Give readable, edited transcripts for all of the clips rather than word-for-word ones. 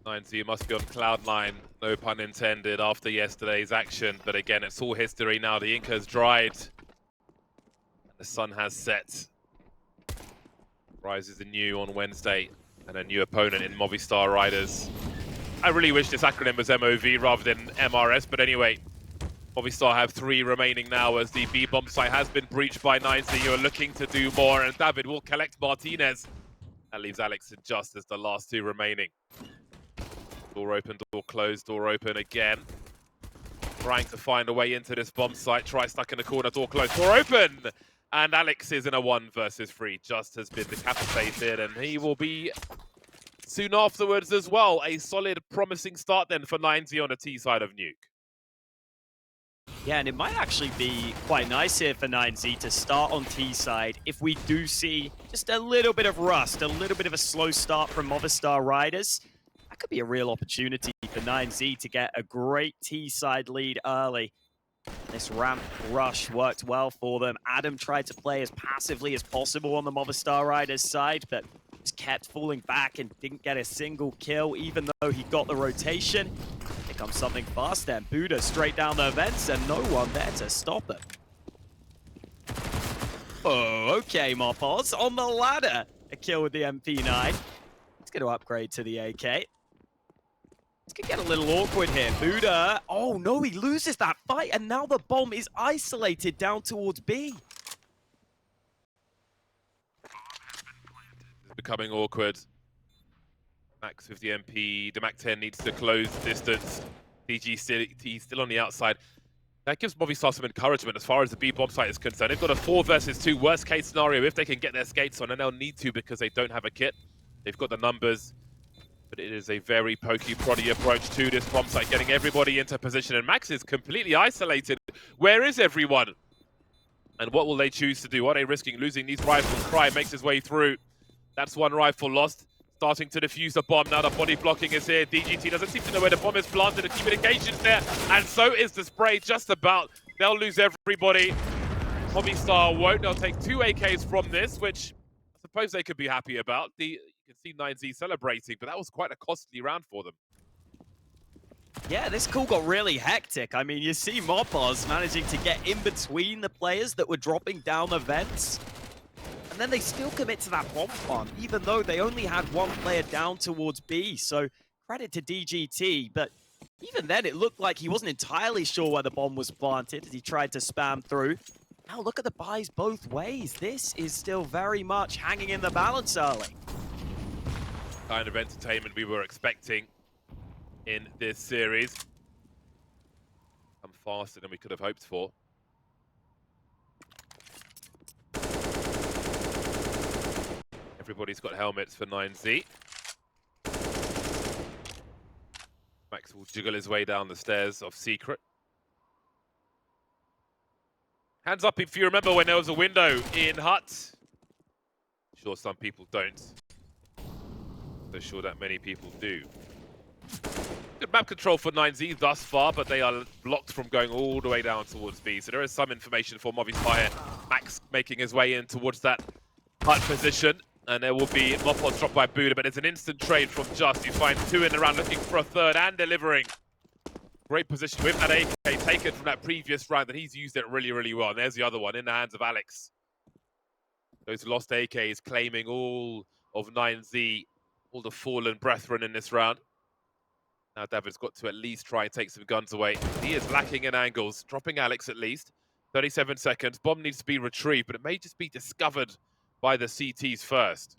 9Z must be on cloud9, no pun intended, after yesterday's action. But again, it's all history now. The ink has dried. And the sun has set. Rises anew on Wednesday. And a new opponent in Movistar Riders. I really wish this acronym was MOV rather than MRS. But anyway, Movistar have 3 remaining now as the B bomb site has been breached by 9Z, who are looking to do more. And David will collect Martinez. That leaves Alex and Just as the last 2 remaining. Door open, door closed, door open again. Trying to find a way into this bomb site. Try stuck in the corner, door closed, door open! And Alex is in a 1 versus 3. Just has been decapitated, and he will be soon afterwards as well. A solid, promising start then for 9Z on the T side of Nuke. Yeah, and it might actually be quite nice here for 9Z to start on T side if we do see just a little bit of rust, a little bit of a slow start from Movistar Riders. That could be a real opportunity for 9Z to get a great T-side lead early. This ramp rush worked well for them. Adam tried to play as passively as possible on the Movistar Riders side, but just kept falling back and didn't get a single kill, even though he got the rotation. Here comes something fast then. Buda straight down the vents and no one there to stop him. Oh, okay, Mopos on the ladder. A kill with the MP9. He's going to upgrade to the AK. This could get a little awkward here. Buda. Oh no, he loses that fight, and now the bomb is isolated down towards B. It's becoming awkward. Max with the MP. The Mac-10 needs to close the distance. DG still on the outside. That gives Movistar some encouragement as far as the B bomb site is concerned. They've got a 4 versus 2 worst case scenario if they can get their skates on, and they'll need to because they don't have a kit. They've got the numbers. But it is a very pokey-proddy approach to this bomb site, getting everybody into position. And Max is completely isolated. Where is everyone? And what will they choose to do? Are they risking losing these rifles? Cry makes his way through. That's 1 rifle lost. Starting to defuse the bomb. Now the body blocking is here. DGT doesn't seem to know where the bomb is planted. The communication's there. And so is the spray just about. They'll lose everybody. Movistar won't. They'll take 2 AKs from this, which I suppose they could be happy about. You can see 9Z celebrating, but that was quite a costly round for them. Yeah, this call got really hectic. I mean, you see Mopos managing to get in between the players that were dropping down the vents. And then they still commit to that bomb plant, even though they only had 1 player down towards B. So credit to DGT, but even then it looked like he wasn't entirely sure where the bomb was planted as he tried to spam through. Now look at the buys both ways. This is still very much hanging in the balance early. Kind of entertainment we were expecting in this series. Come faster than we could have hoped for. Everybody's got helmets for 9Z. Max will jiggle his way down the stairs of Secret. Hands up if you remember when there was a window in Hut. Sure, some people don't. So sure that many people do. Good map control for 9Z thus far, but they are blocked from going all the way down towards B. So there is some information for Movistar here. Max making his way in towards that Hut position. And there will be Mopos dropped by Buda, but it's an instant trade from Just. You find 2 in the round looking for a 3rd and delivering. Great position with that AK taken from that previous round, and he's used it really, really well. And there's the other one in the hands of Alex. Those lost AKs claiming all of 9Z. All the fallen brethren in this round. Now David's got to at least try and take some guns away. He is lacking in angles, dropping Alex at least. 37 seconds. Bomb needs to be retrieved, but it may just be discovered by the CTs first.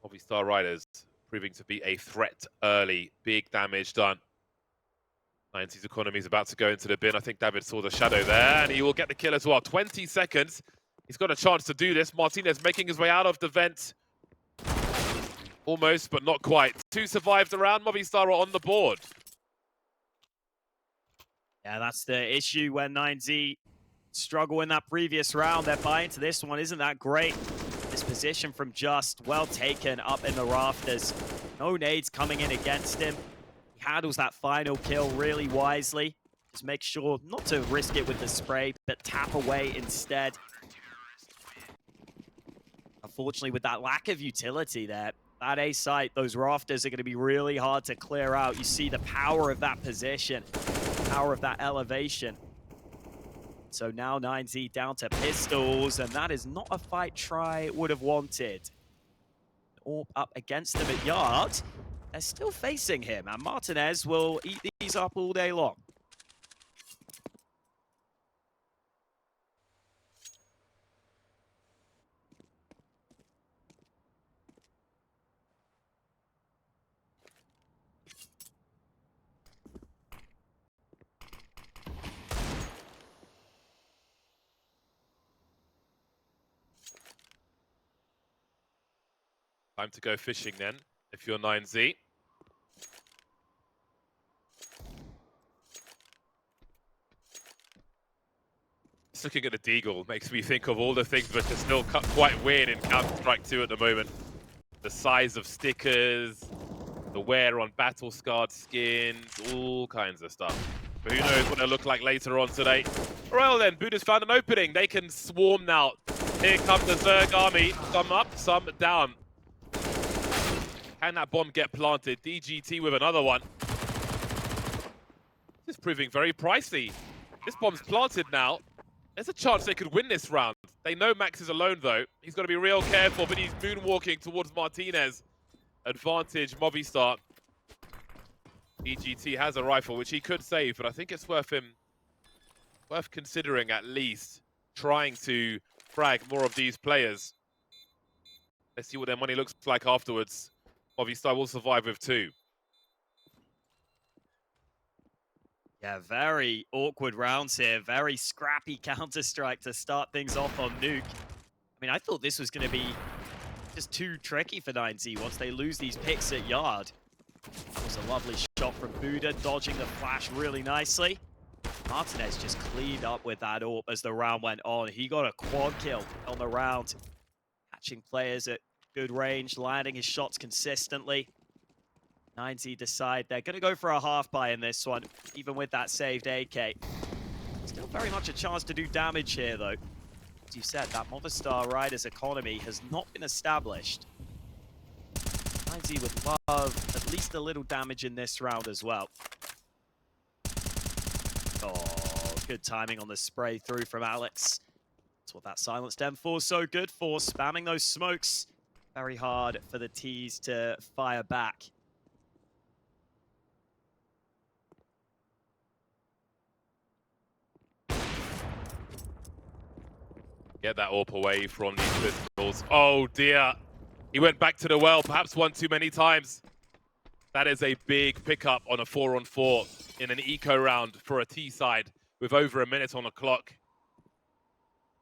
Movistar Riders proving to be a threat early. Big damage done. 9Z's economy is about to go into the bin. I think David saw the shadow there, and he will get the kill as well. 20 seconds. He's got a chance to do this. Martinez making his way out of the vent. Almost, but not quite. 2 survived around. Movistar are on the board. Yeah, that's the issue when 9Z struggle in that previous round. Their buy into this one isn't that great. This position from Just, well taken up in the rafters. No nades coming in against him. He handles that final kill really wisely. Just make sure not to risk it with the spray, but tap away instead. Unfortunately, with that lack of utility there, That A site, those rafters are going to be really hard to clear out. You see the power of that position, power of that elevation. So now 9Z down to pistols, and that is not a fight Try would have wanted. Orb up against them at Yard. They're still facing him, and Martinez will eat these up all day long. Time to go fishing then, if you're 9Z. Just looking at the Deagle makes me think of all the things that are still quite weird in Counter-Strike 2 at the moment. The size of stickers, the wear on battle-scarred skins, all kinds of stuff. But who knows what they'll look like later on today. Well then, Buda's found an opening. They can swarm now. Here comes the Zerg army. Some up, some down. Can that bomb get planted? DGT with another one. This is proving very pricey. This bomb's planted now. There's a chance they could win this round. They know Max is alone though. He's got to be real careful, but he's moonwalking towards Martinez. Advantage Movistar. DGT has a rifle, which he could save, but I think it's worth considering at least trying to frag more of these players. Let's see what their money looks like afterwards. Movistar will survive with 2. Yeah, very awkward rounds here. Very scrappy Counter-Strike to start things off on Nuke. I mean, I thought this was going to be just too tricky for 9Z once they lose these picks at Yard. That was a lovely shot from Buda, dodging the flash really nicely. Martinez just cleaned up with that AWP as the round went on. He got a quad kill on the round, catching players at good range, landing his shots consistently. 9Z decide they're going to go for a half buy in this one, even with that saved AK. Still very much a chance to do damage here, though. As you said, that Movistar Riders economy has not been established. 9Z would love at least a little damage in this round as well. Oh, good timing on the spray through from Alex. That's what that silenced M4 is so good for, spamming those smokes. Very hard for the T's to fire back. Get that AWP away from these pistols. Oh dear. He went back to the well, perhaps one too many times. That is a big pickup on a 4-on-4 in an eco round for a T side with over a minute on the clock.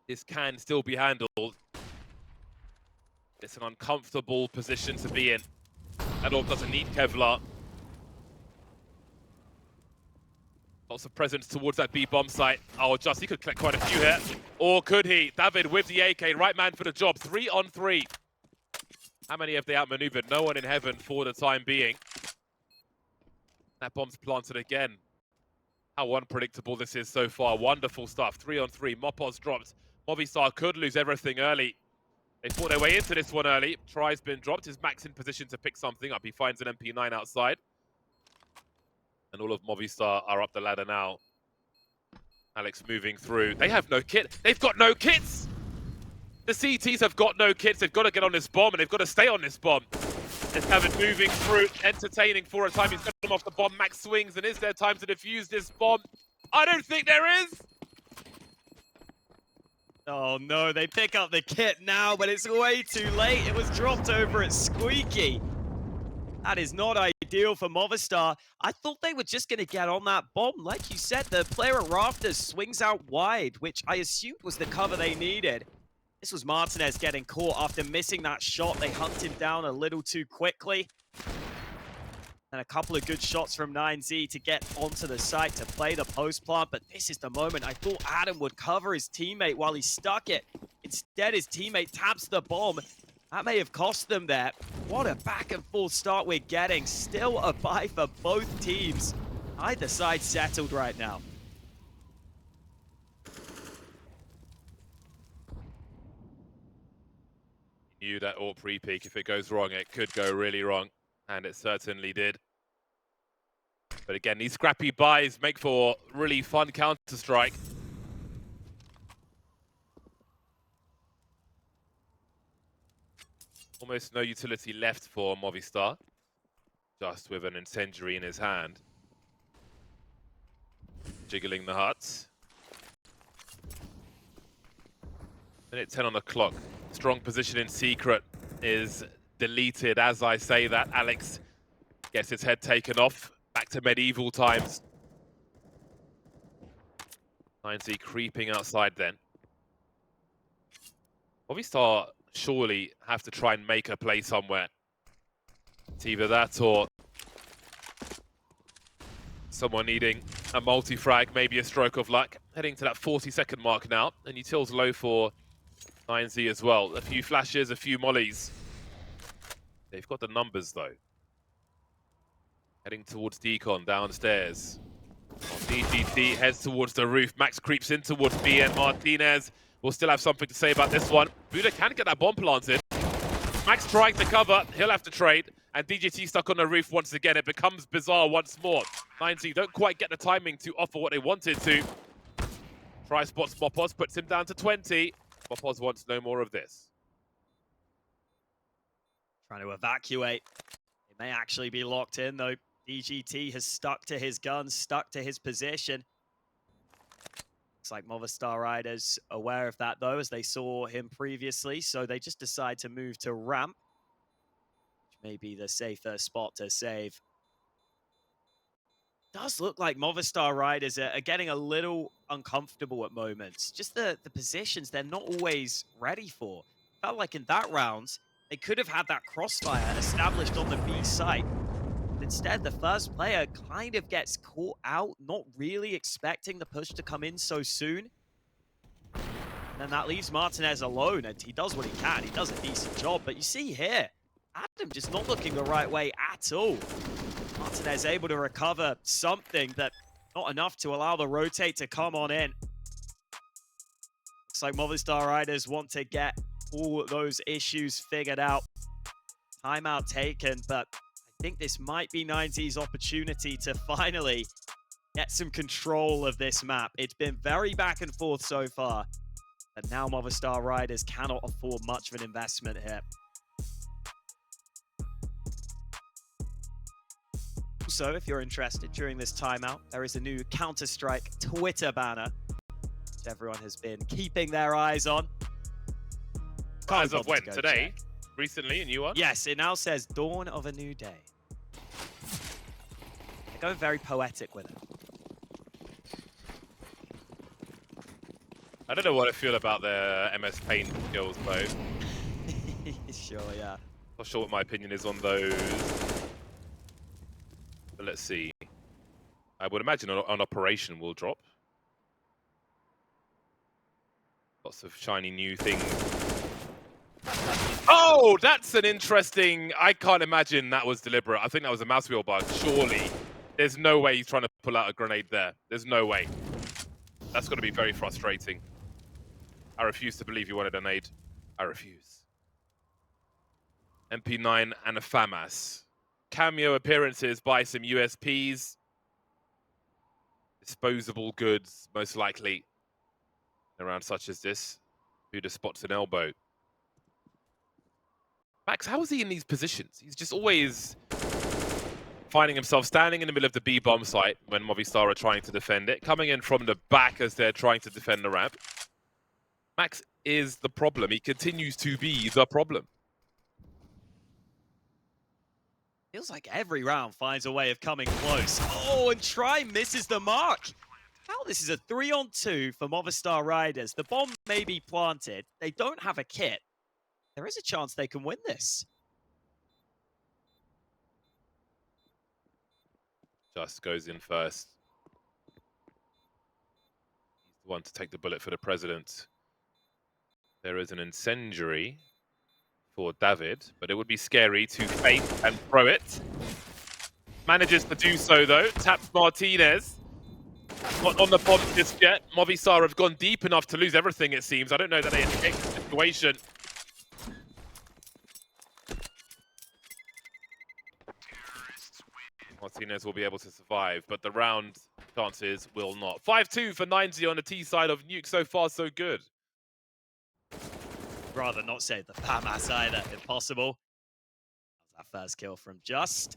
This can still be handled. It's an uncomfortable position to be in. That AWP doesn't need Kevlar. Lots of presence towards that B bomb site. Oh, he could collect quite a few here. Or could he? David with the AK, right man for the job. 3-on-3. How many have they outmaneuvered? No one in heaven for the time being. That bomb's planted again. How unpredictable this is so far. Wonderful stuff. 3-on-3. Mopos dropped. Movistar could lose everything early. They fought their way into this one early. Try's been dropped. Is Max in position to pick something up? He finds an MP9 outside. And all of Movistar are up the ladder now. Alex moving through. They have no kit. They've got no kits! The CTs have got no kits. They've got to get on this bomb, and they've got to stay on this bomb. Let's have it moving through, entertaining for a time. He's got them off the bomb. Max swings, and is there time to defuse this bomb? I don't think there is! Oh no, they pick up the kit now, but it's way too late. It was dropped over at Squeaky. That is not ideal for Movistar. I thought they were just going to get on that bomb. Like you said, the player at Rafters swings out wide, which I assumed was the cover they needed. This was Martinez getting caught after missing that shot. They hunt him down a little too quickly. And a couple of good shots from 9Z to get onto the site to play the post plant. But this is the moment I thought Adam would cover his teammate while he stuck it. Instead, his teammate taps the bomb. That may have cost them there. What a back and forth start we're getting. Still a buy for both teams. Either side settled right now. Knew that AWP pre-peek, if it goes wrong, it could go really wrong. And it certainly did. But again, these scrappy buys make for really fun Counter-Strike. Almost no utility left for Movistar. Just with an incendiary in his hand. Jiggling the huts. Minute 10 on the clock. Strong position in secret is deleted as I say that. Alex gets his head taken off. Back to medieval times. 9Z creeping outside then. Movistar surely have to try and make a play somewhere. It's either that or someone needing a multi-frag, maybe a stroke of luck. Heading to that 40-second mark now. And Util's low for 9Z as well. A few flashes, a few mollies. They've got the numbers though. Heading towards Decon downstairs. DGT heads towards the roof. Max creeps in towards BN. Martinez will still have something to say about this one. Buda can get that bomb planted. Max trying to cover. He'll have to trade. And DGT stuck on the roof once again. It becomes bizarre once more. 9Z don't quite get the timing to offer what they wanted to. Try spots Mopos, puts him down to 20. Mopos wants no more of this. Trying to evacuate. It may actually be locked in though. DGT has stuck to his guns, stuck to his position. Looks like Movistar Riders aware of that though, as they saw him previously. So they just decide to move to ramp, which may be the safer spot to save. Does look like Movistar Riders are getting a little uncomfortable at moments. Just the positions they're not always ready for. Felt like in that round, they could have had that crossfire established on the B site. But instead, the first player kind of gets caught out, not really expecting the push to come in so soon. And then that leaves Martinez alone, and he does what he can. He does a decent job, but you see here, Adam just not looking the right way at all. Martinez able to recover something, but not enough to allow the rotate to come on in. Looks like Movistar Riders want to get all those issues figured out. Timeout taken, but I think this might be 9Z's opportunity to finally get some control of this map. It's been very back and forth so far, but now Movistar Riders cannot afford much of an investment here. Also, if you're interested during this timeout, there is a new Counter-Strike Twitter banner, which everyone has been keeping their eyes on. As of when? Today? Check. Recently, a new one? Yes, it now says Dawn of a New Day. They're going very poetic with it. I don't know what I feel about their MS Paint skills, though. Sure, yeah. Not sure what my opinion is on those. But let's see. I would imagine an operation will drop. Lots of shiny new things. Oh, that's an interesting... I can't imagine that was deliberate. I think that was a mouse wheel bug, surely. There's no way he's trying to pull out a grenade there. There's no way. That's going to be very frustrating. I refuse to believe you wanted a nade. I refuse. MP9 and a FAMAS. Cameo appearances by some USPs. Disposable goods, most likely. Around such as this. Buda spots an elbow. Max, how is he in these positions? He's just always finding himself standing in the middle of the B bomb site when Movistar are trying to defend it, coming in from the back as they're trying to defend the ramp. Max is the problem. He continues to be the problem. Feels like every round finds a way of coming close. Oh, and Try misses the mark. Now this is a 3-on-2 for Movistar Riders. The bomb may be planted. They don't have a kit. There is a chance they can win this. Just goes in first. He's the one to take the bullet for the president. There is an incendiary for David, but it would be scary to fake and throw it. Manages to do so though. Taps Martinez. Not on the bomb just yet. Movistar have gone deep enough to lose everything, it seems. I don't know that they escaped the situation. Martinez will be able to survive, but the round chances will not. 5-2 for 90 on the T side of Nuke. So far, so good. Rather not say the FAMAS either, if possible. That first kill from Just.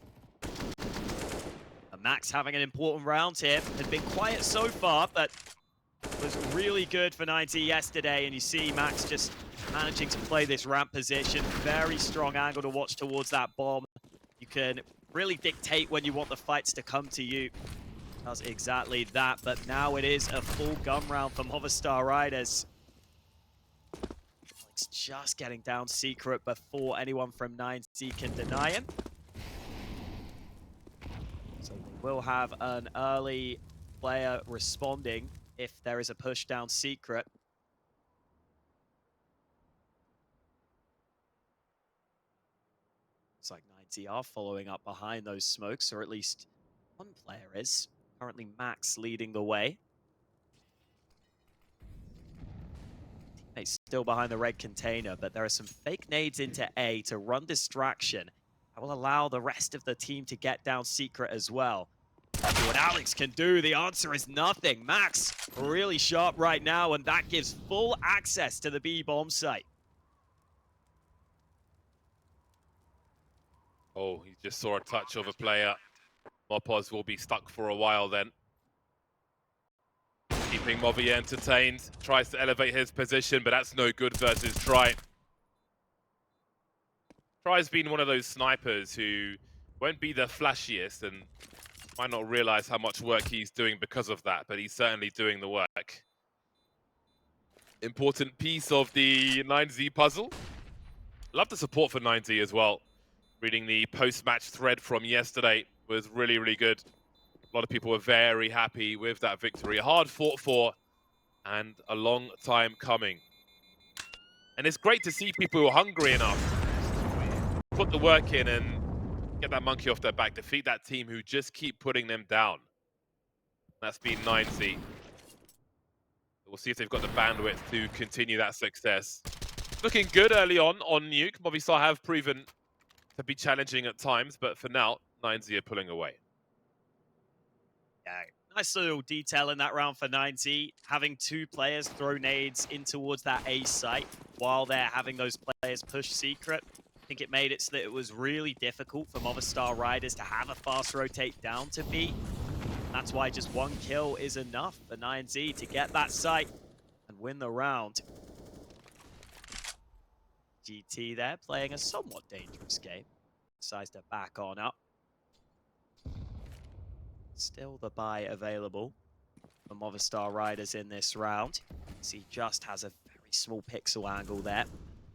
And Max having an important round here. Had been quiet so far, but was really good for 90 yesterday. And you see Max just managing to play this ramp position. Very strong angle to watch towards that bomb. You can really dictate when you want the fights to come to you. Does exactly that, but now it is a full gun round for Movistar Riders. It's just getting down secret before anyone from 9Z can deny him. So they will have an early player responding if there is a push down secret. Looks like 9Z are following up behind those smokes, or at least one player is. Currently Max leading the way. Teammates still behind the red container, but there are some fake nades into A to run distraction. That will allow the rest of the team to get down secret as well. See what Alex can do. The answer is nothing. Max really sharp right now, and that gives full access to the B bomb site. Oh, he just saw a touch of a player. Mopos will be stuck for a while then. Keeping Movi entertained. Tries to elevate his position, but that's no good versus Try. Try's been one of those snipers who won't be the flashiest and might not realize how much work he's doing because of that, but he's certainly doing the work. Important piece of the 9Z puzzle. Love the support for 9Z as well. Reading the post-match thread from yesterday was really, really good. A lot of people were very happy with that victory. Hard fought for and a long time coming. And it's great to see people who are hungry enough to put the work in and get that monkey off their back, defeat that team who just keep putting them down. That's been 9Z. We'll see if they've got the bandwidth to continue that success. Looking good early on Nuke. Movistar have proven to be challenging at times, but for now, 9Z are pulling away. Yeah, nice little detail in that round for 9Z. Having two players throw nades in towards that A site while they're having those players push secret. I think it made it so that it was really difficult for Movistar Riders to have a fast rotate down to B. That's why just one kill is enough for 9Z to get that site and win the round. GT there playing a somewhat dangerous game. Decides to back on up. Still the buy available for Movistar Riders in this round. See, Just has a very small pixel angle there.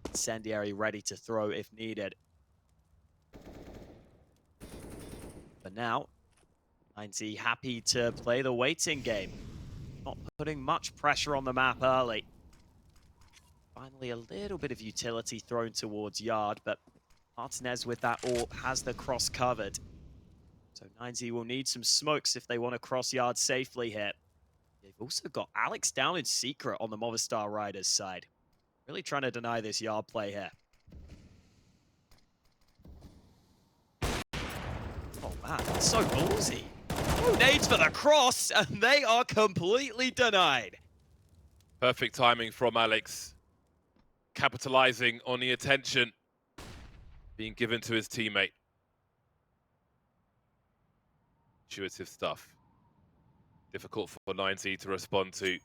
Incendiary ready to throw if needed. But now, 9Z happy to play the waiting game. Not putting much pressure on the map early. Finally, a little bit of utility thrown towards Yard, but Martinez with that AWP has the cross covered. So 9Z will need some smokes if they want to cross Yard safely here. They've also got Alex down in secret on the Movistar Riders side. Really trying to deny this Yard play here. Oh man, that's so ballsy. Oh, nades for the cross, and they are completely denied. Perfect timing from Alex. Capitalizing on the attention being given to his teammate. Intuitive stuff. Difficult for 9Z to respond to.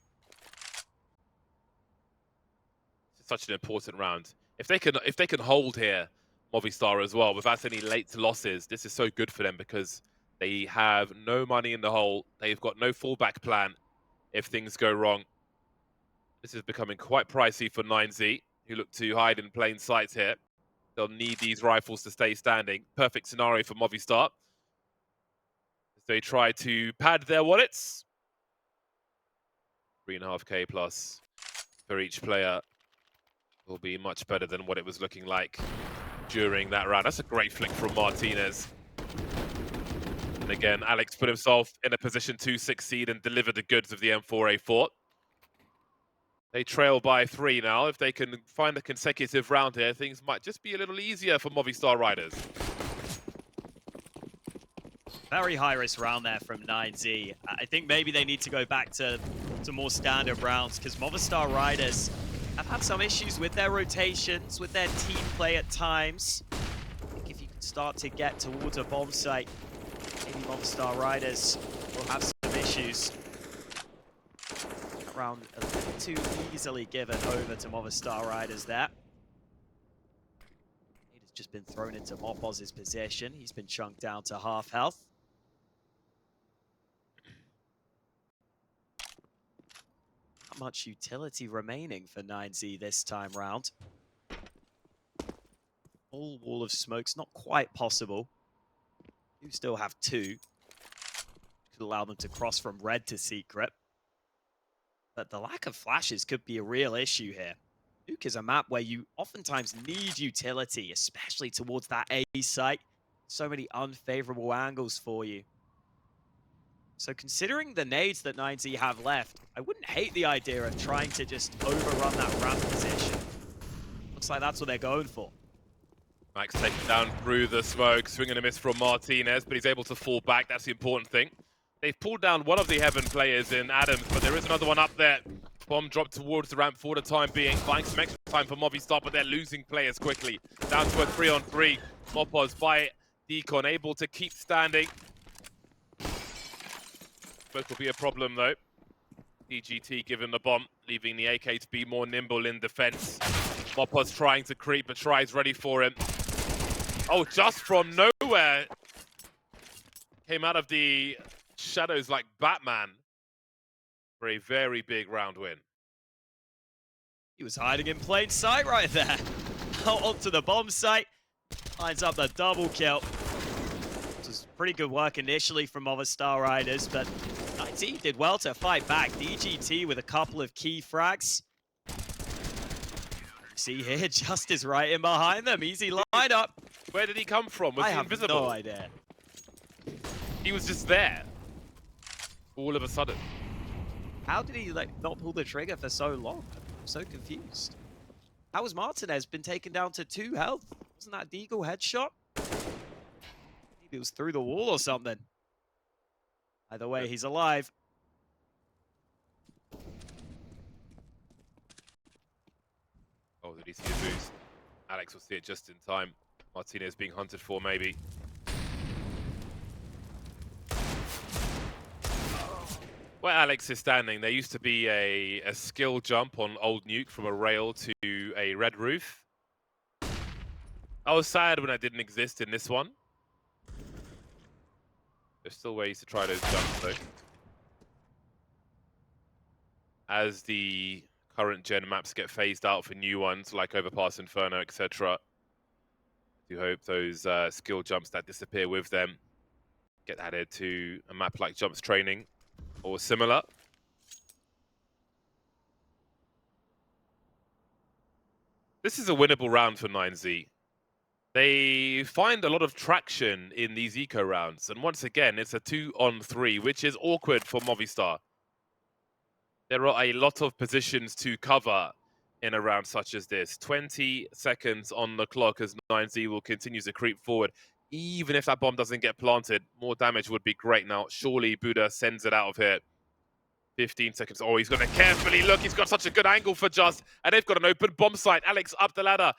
It's such an important round. If they can hold here, Movistar as well, without any late losses, this is so good for them because they have no money in the hole. They've got no fallback plan if things go wrong. This is becoming quite pricey for 9Z, who look to hide in plain sight here. They'll need these rifles to stay standing. Perfect scenario for Movistar. As they try to pad their wallets. 3.5k plus for each player will be much better than what it was looking like during that round. That's a great flick from Martinez. And again, Alex put himself in a position to succeed and deliver the goods of the M4A4. They trail by 3 now. If they can find a consecutive round here, things might just be a little easier for Movistar Riders. Very high-risk round there from 9Z. I think maybe they need to go back to more standard rounds because Movistar Riders have had some issues with their rotations, with their team play at times. I think if you can start to get towards a bomb site, maybe Movistar Riders will have some issues. That round a little too easily given over to Movistar Riders there. He's just been thrown into Mopoz's position. He's been chunked down to half health. Not much utility remaining for 9Z this time round. Full wall of smoke's not quite possible. You still have two. Could allow them to cross from red to secret. But the lack of flashes could be a real issue here. Nuke is a map where you oftentimes need utility, especially towards that A site. So many unfavorable angles for you. So considering the nades that 9Z have left, I wouldn't hate the idea of trying to just overrun that ramp position. Looks like that's what they're going for. Max taken down through the smoke, swing and a miss from Martinez, but he's able to fall back. That's the important thing. They've pulled down one of the Heaven players in Adams, but there is another one up there. Bomb dropped towards the ramp for the time being, buying some extra time for Movistar, but they're losing players quickly. Down to a 3-on-3. Mopoz by Deacon, able to keep standing. Smoke will be a problem though. DGT given the bomb, leaving the AK to be more nimble in defense. Mopoz trying to creep, but tries ready for him. Oh, just from nowhere. Came out of the shadows like Batman for a very big round win. He was hiding in plain sight right there. Out onto the bomb site. Lines up the double kill. Which was pretty good work initially from Movistar Riders, but 9Z did well to fight back. DGT with a couple of key frags. See here, Justice right in behind them. Easy lineup. Where did he come from? Was he invisible? I have no idea. He was just there. All of a sudden. How did he not pull the trigger for so long? I'm so confused. How has Martinez been taken down to 2 health? Wasn't that Deagle headshot? Maybe it was through the wall or something. Either way, he's alive. Oh, did he see the boost? Alex will see it just in time. Martinez being hunted for, maybe. Where Alex is standing, there used to be a skill jump on old Nuke from a rail to a red roof. I was sad when I didn't exist in this one. There's still ways to try those jumps, though. As the current gen maps get phased out for new ones, like Overpass Inferno, etc. I do hope those skill jumps that disappear with them get added to a map like Jumps Training or similar. This is a winnable round for 9Z. They find a lot of traction in these eco rounds, and once again, it's a 2-on-3, which is awkward for Movistar. There are a lot of positions to cover in a round such as this. 20 seconds on the clock as 9Z will continue to creep forward. Even if that bomb doesn't get planted, more damage would be great. Now, surely Buda sends it out of here. 15 seconds. Oh, he's going to carefully look. He's got such a good angle for Just, and they've got an open bomb site. Alex up the ladder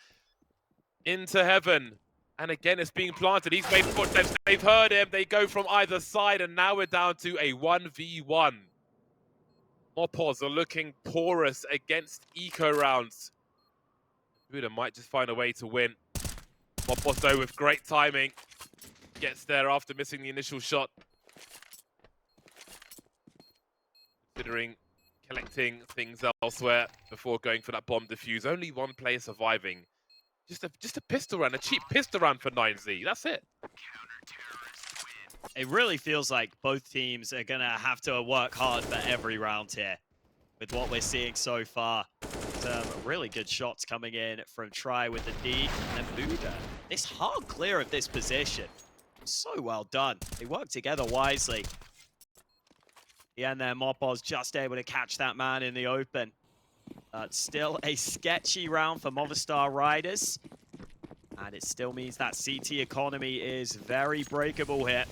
into Heaven. And again, it's being planted. He's made footsteps. They've heard him. They go from either side, and now we're down to a 1v1. Mopoz are looking porous against eco rounds. Buda might just find a way to win. Mopoz, though, with great timing, gets there after missing the initial shot. Considering collecting things elsewhere before going for that bomb defuse. Only one player surviving. Just a pistol round, a cheap pistol round for 9Z. That's it. It really feels like both teams are going to have to work hard for every round here with what we're seeing so far. Some really good shots coming in from Try with the D and Buda. This hard clear of this position. So well done. They work together wisely. And then Mopoz just able to catch that man in the open. Still a sketchy round for Movistar Riders. And it still means that CT economy is very breakable here.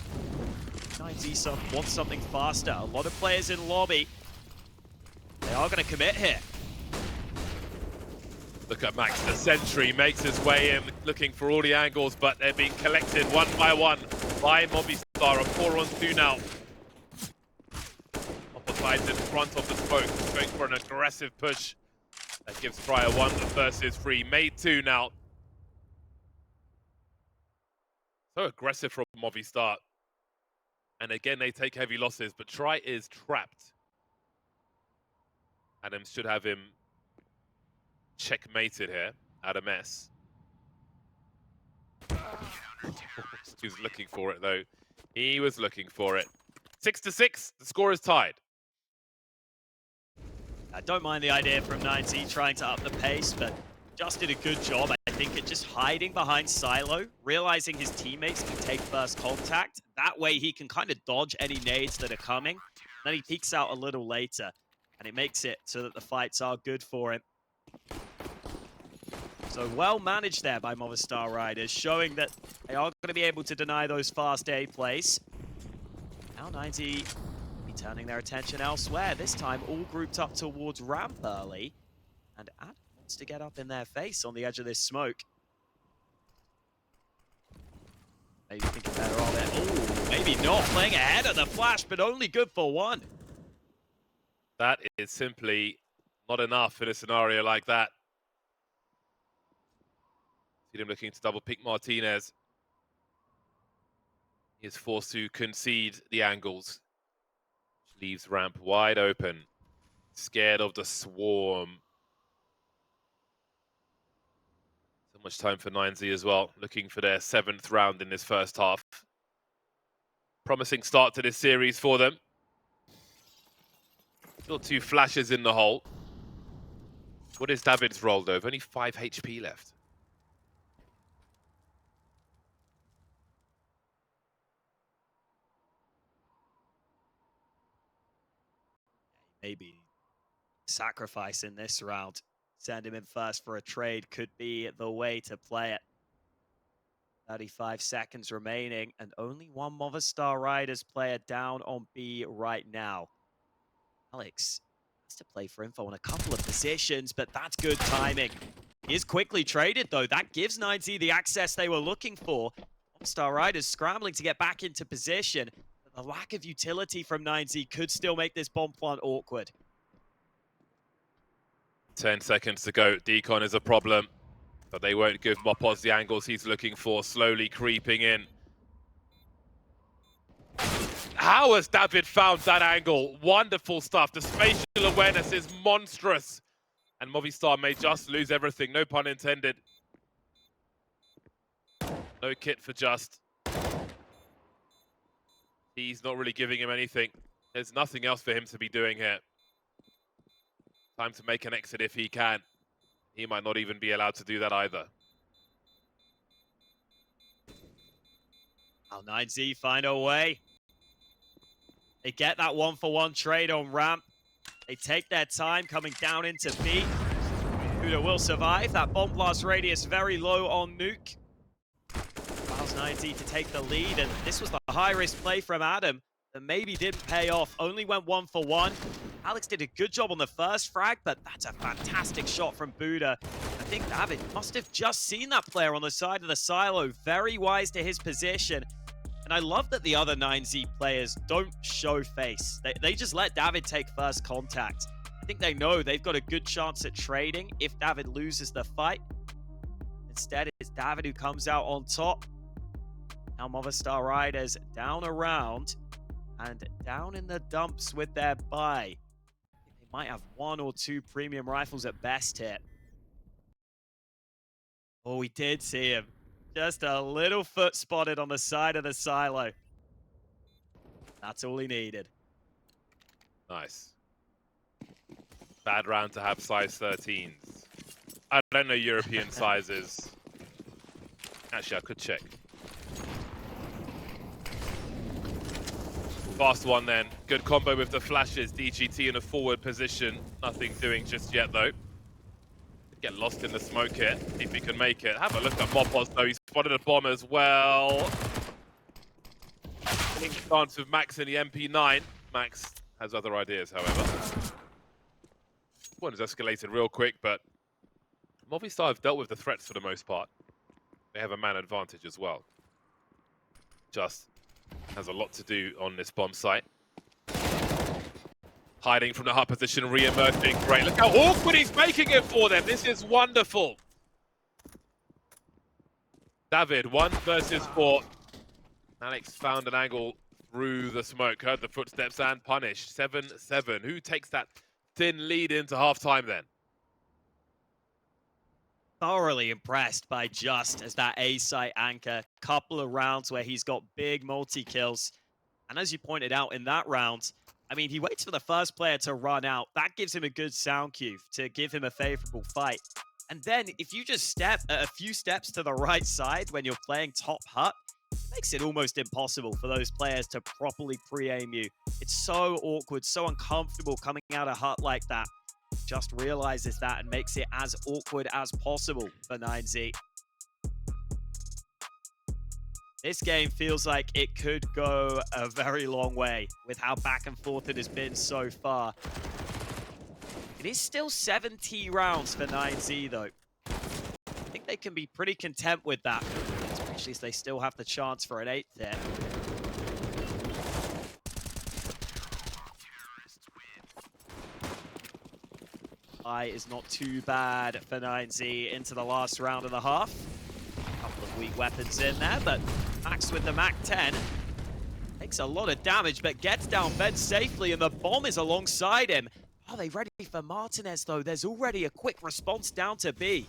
9Z wants something faster. A lot of players in lobby. They are going to commit here. Look at Max, the sentry makes his way in, looking for all the angles, but they're being collected one by Movistar. A 4-on-2 now. Opposites in front of the smoke, going for an aggressive push. That gives Fryer 1 versus 3. Made 2 now. So aggressive from Movistar. And again, they take heavy losses, but Try is trapped. Adams should have him checkmated here. Adam S. He was looking for it, though. He was looking for it. 6-6, the score is tied. I don't mind the idea from 9Z trying to up the pace, but just did a good job, I think, at just hiding behind Silo, realizing his teammates can take first contact. That way he can kind of dodge any nades that are coming. Then he peeks out a little later, and it makes it so that the fights are good for him. So well managed there by Movistar Riders, showing that they are going to be able to deny those fast A plays. Now 9Z be turning their attention elsewhere, this time all grouped up towards ramp early. And Adam wants to get up in their face on the edge of this smoke. Maybe thinking better of it. Oh, maybe not. Playing ahead of the flash, but only good for one. That is simply not enough in a scenario like that. See him looking to double pick Martinez. He is forced to concede the angles. Which leaves ramp wide open. Scared of the swarm. So much time for 9Z as well. Looking for their 7th round in this first half. Promising start to this series for them. Still 2 flashes in the hole. What is David's role, though? Only 5 HP left. Maybe sacrifice in this round. Send him in first for a trade could be the way to play it. 35 seconds remaining, and only one Movistar Riders player down on B right now. Alex has to play for info on a couple of positions, but that's good timing. He is quickly traded, though. That gives 9Z the access they were looking for. Movistar Riders scrambling to get back into position. The lack of utility from 9Z could still make this bomb plant awkward. 10 seconds to go. Decon is a problem, but they won't give Mopos the angles he's looking for, slowly creeping in. How has David found that angle? Wonderful stuff. The spatial awareness is monstrous. And Movistar may just lose everything, no pun intended. No kit for Just. He's not really giving him anything. There's nothing else for him to be doing here. Time to make an exit if he can. He might not even be allowed to do that either. Now 9Z find a way. They get that 1-for-1 trade on ramp. They take their time coming down into B. Buda will survive. That bomb blast radius very low on Nuke. Allows 9Z to take the lead, and this was the high-risk play from Adam that maybe didn't pay off. Only went 1-for-1. Alex did a good job on the first frag, but that's a fantastic shot from Buda. I think David must have just seen that player on the side of the silo. Very wise to his position. And I love that the other 9Z players don't show face. They just let David take first contact. I think they know they've got a good chance at trading if David loses the fight. Instead, it's David who comes out on top. Now Movistar Riders down a round and down in the dumps with their buy. They might have 1 or 2 premium rifles at best here. Oh, we did see him. Just a little foot spotted on the side of the silo. That's all he needed. Nice. Bad round to have size 13s. I don't know European sizes. Actually, I could check. Fast one then. Good combo with the flashes. DGT in a forward position. Nothing doing just yet, though. Get lost in the smoke here. See if he can make it. Have a look at Mopos, though. He spotted a bomb as well. attacking stance with Max in the MP9. Max has other ideas, however. One has escalated real quick, but Movistar have dealt with the threats for the most part. They have a man advantage as well. Just has a lot to do on this bomb site. Hiding from the hut position, re-emerging. Great. Look how awkward he's making it for them. This is wonderful. David, 1 versus 4. Alex found an angle through the smoke, heard the footsteps and punished. 7-7. Who takes that thin lead into halftime then? Thoroughly impressed by Just as that A-site anchor. Couple of rounds where he's got big multi-kills. And as you pointed out in that round, I mean, he waits for the first player to run out. That gives him a good sound cue to give him a favorable fight. And then if you just step a few steps to the right side when you're playing top hut, it makes it almost impossible for those players to properly pre-aim you. It's so awkward, so uncomfortable coming out of hut like that. Just realizes that and makes it as awkward as possible for 9Z. This game feels like it could go a very long way with how back and forth it has been so far. It is still 70 rounds for 9Z though. I think they can be pretty content with that, especially as they still have the chance for an 8th there. Is not too bad for 9Z into the last round and a half. A couple of weak weapons in there, but Max with the MAC-10 takes a lot of damage, but gets down bed safely, and the bomb is alongside him. Are they ready for Martinez, though? There's already a quick response down to B.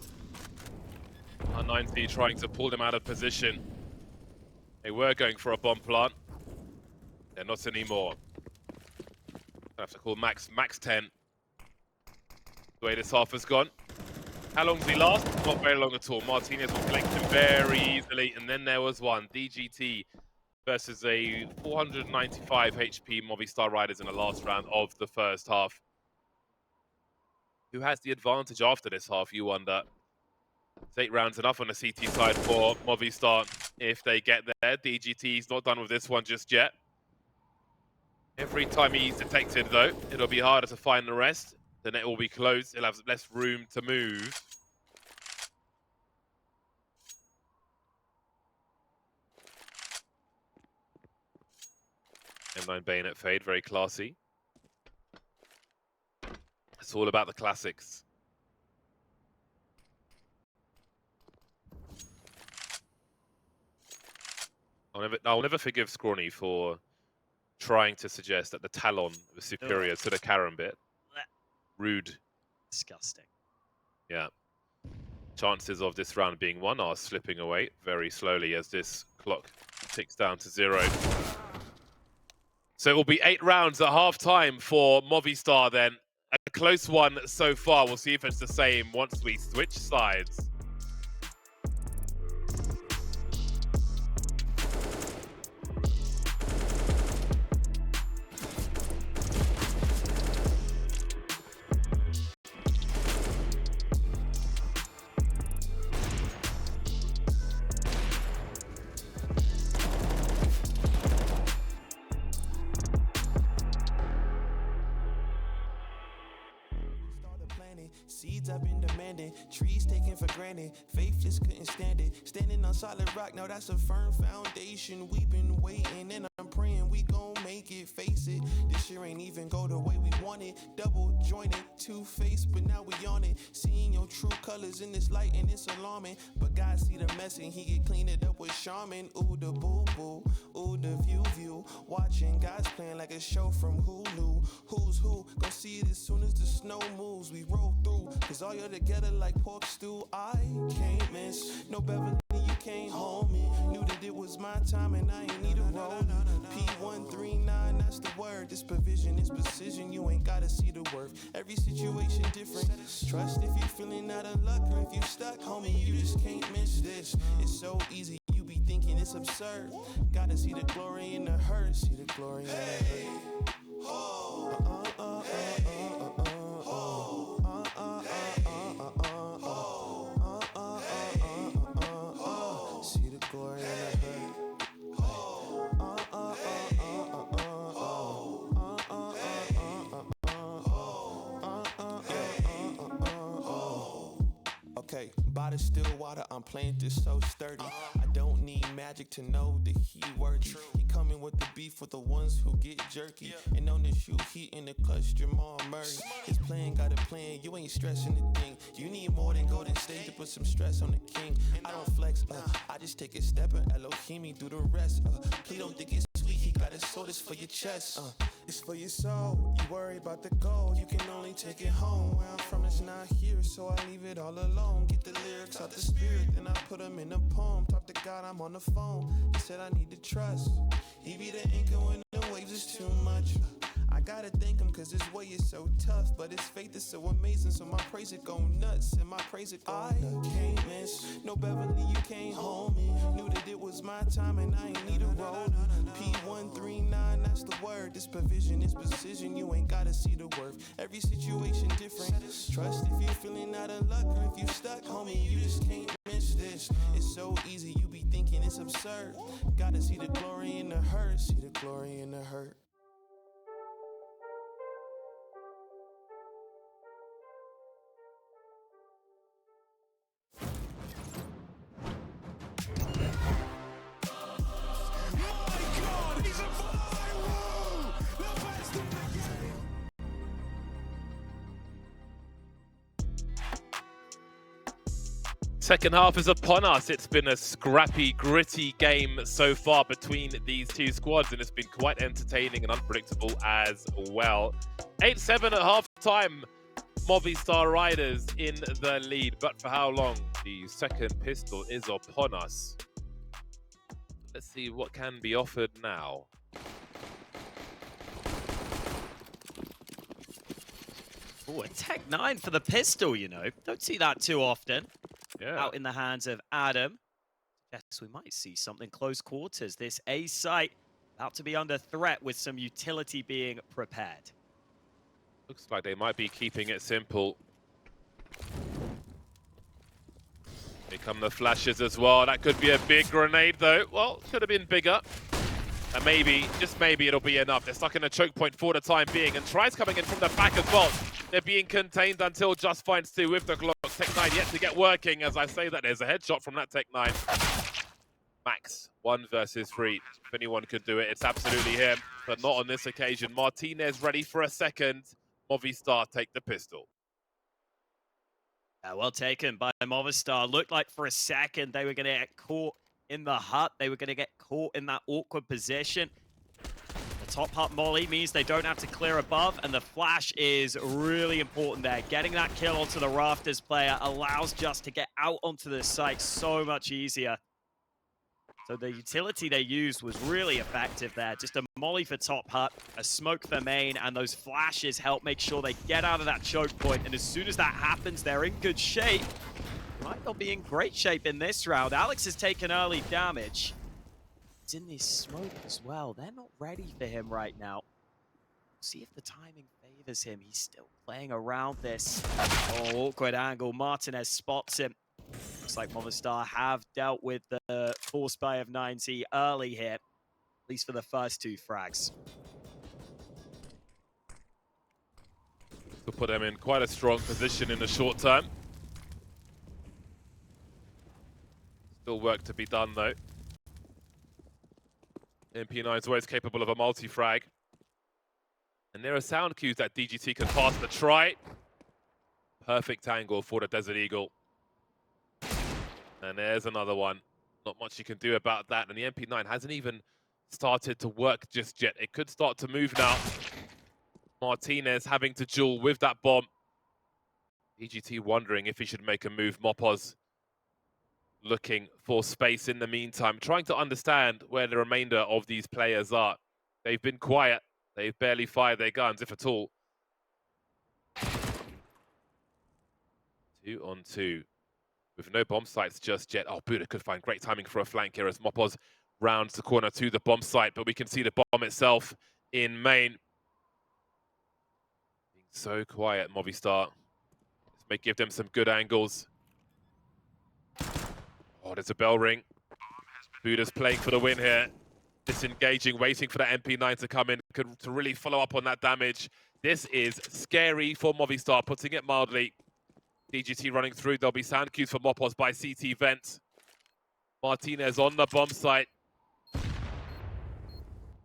9Z trying to pull them out of position. They were going for a bomb plant. They're not anymore. I have to call Max 10. The way this half has gone. How long does he last? Not very long at all. Martinez will collect him very easily. And then there was one. DGT versus a 495 HP Movistar Riders in the last round of the first half. Who has the advantage after this half, you wonder? It's 8 rounds enough on the CT side for Movistar if they get there. DGT's not done with this one just yet. Every time he's detected, though, it'll be harder to find the rest. The net will be closed. He'll have less room to move. M9 bayonet fade, very classy. It's all about the classics. I'll never forgive Scrawny for trying to suggest that the Talon was superior to the Karambit. Rude. Disgusting. Yeah. Chances of this round being won are slipping away very slowly as this clock ticks down to 0. So it will be 8 rounds at half-time for Movistar then. A close one so far. We'll see if it's the same once we switch sides. Seeds I've been demanding, trees taken for granted, faith just couldn't stand it. Standing on solid rock, now that's a firm foundation. We've been waiting and I'm praying we gon' make it, face it. This year ain't even go the way we want it. Double jointed, two-faced, but now we on it. Seeing your true colors in this light and it's alarming. But God see the mess and he can clean it up with Charmin. Ooh, the boo-boo, ooh, the view. Watching God's plan like a show from Hulu. Who's who? Gon' see it as soon as the snow moves. We roll through, cause all you're together like pork stew. I can't miss, no Beverly, you can't hold me. Knew that it was my time and I ain't need a roll. P139, that's the word. This provision is precision, you ain't gotta see the worth. Every situation different. Trust if you're feeling out of luck or if you stuck, homie, you just can't miss this. It's so easy, you be thinking it's absurd. Gotta see the glory in the hurt, see the glory in the hurt. See the glory in the hurt. of still water, I'm planted so sturdy. I don't need magic to know that he worthy. He coming with the beef with the ones who get jerky. And on the shoe, he in the clutch, Jamal Murray. His plan got a plan, you ain't stressing the thing. You need more than Golden State to put some stress on the king. I don't flex, I just take a step and Elohim do the rest. Please don't think it's sweet, he got his sword, it's for your chest. It's for your soul, you worry about the gold, you can only take it home. Where I'm from it's not here, so I leave it all alone. Get the lyrics out the spirit, then I put them in a poem. Talk to God, I'm on the phone, he said I need to trust. He be the anchor when the waves is too much. I gotta thank him cause his way is so tough, but his faith is so amazing, so my praise it go nuts, and my praise it go nuts. I can't miss, no Beverly, you can't hold me. Knew that it was my time and I ain't need a road. P139, that's the word. This provision is precision, you ain't gotta see the worth. Every situation different. Trust if you're feeling out of luck or if you stuck, homie, you just can't miss this. It's so easy, you be thinking it's absurd. Gotta see the glory in the hurt, see the glory in the hurt. Second half is upon us. It's been a scrappy, gritty game so far between these two squads, and it's been quite entertaining and unpredictable as well. 8-7 at half-time. Movistar Riders in the lead, but for how long? The second pistol is upon us. Let's see what can be offered now. Oh, a Tech 9 for the pistol, you know. Don't see that too often. Yeah. Out in the hands of Adam. Yes, we might see something close quarters. This A site about to be under threat with some utility being prepared. Looks like they might be keeping it simple. Here come the flashes as well. That could be a big grenade though. Well, could have been bigger. And maybe, just maybe, it'll be enough. They're stuck in a choke point for the time being. And tries coming in from the back as well. They're being contained until Just finds two with the Glock. Tech 9 yet to get working. As I say that, there's a headshot from that Tech 9. Max, 1 versus 3. If anyone could do it, it's absolutely him. But not on this occasion. Martinez ready for a second. Movistar take the pistol. Well taken by Movistar. Looked like for a second they were going to get caught in the hut. They were going to get caught in that awkward position. The top hut molly means they don't have to clear above, and the flash is really important there. Getting that kill onto the rafters player allows Just to get out onto the site so much easier. So the utility they used was really effective there. Just a molly for top hut, a smoke for main, and those flashes help make sure they get out of that choke point. And as soon as that happens, they're in good shape. Might not be in great shape in this round. Alex has taken early damage. It's in this smoke as well. They're not ready for him right now. See if the timing favors him. He's still playing around this. Oh, awkward angle. Martinez spots him. Looks like Movistar have dealt with the force buy of 90 early here, at least for the first 2 frags. To put them in quite a strong position in the short term. Still work to be done though. MP9 is always capable of a multi-frag. And there are sound cues that DGT can pass the try. Perfect angle for the Desert Eagle. And there's another one. Not much you can do about that. And the MP9 hasn't even started to work just yet. It could start to move now. Martinez having to duel with that bomb. DGT wondering if he should make a move. Mopoz looking for space in the meantime, trying to understand where the remainder of these players are. They've been quiet. They've barely fired their guns, if at all. 2 on 2. With no bomb sites just yet. Oh, Buda could find great timing for a flank here as Mopoz rounds the corner to the bomb site, but we can see the bomb itself in main. Being so quiet, Movistar. This may give them some good angles. Oh, there's a bell ring. Buda's playing for the win here. Disengaging, waiting for that MP9 to come in to really follow up on that damage. This is scary for Movistar, putting it mildly. DGT running through. There'll be sound cues for Mopos by CT Vent. Martinez on the bomb site.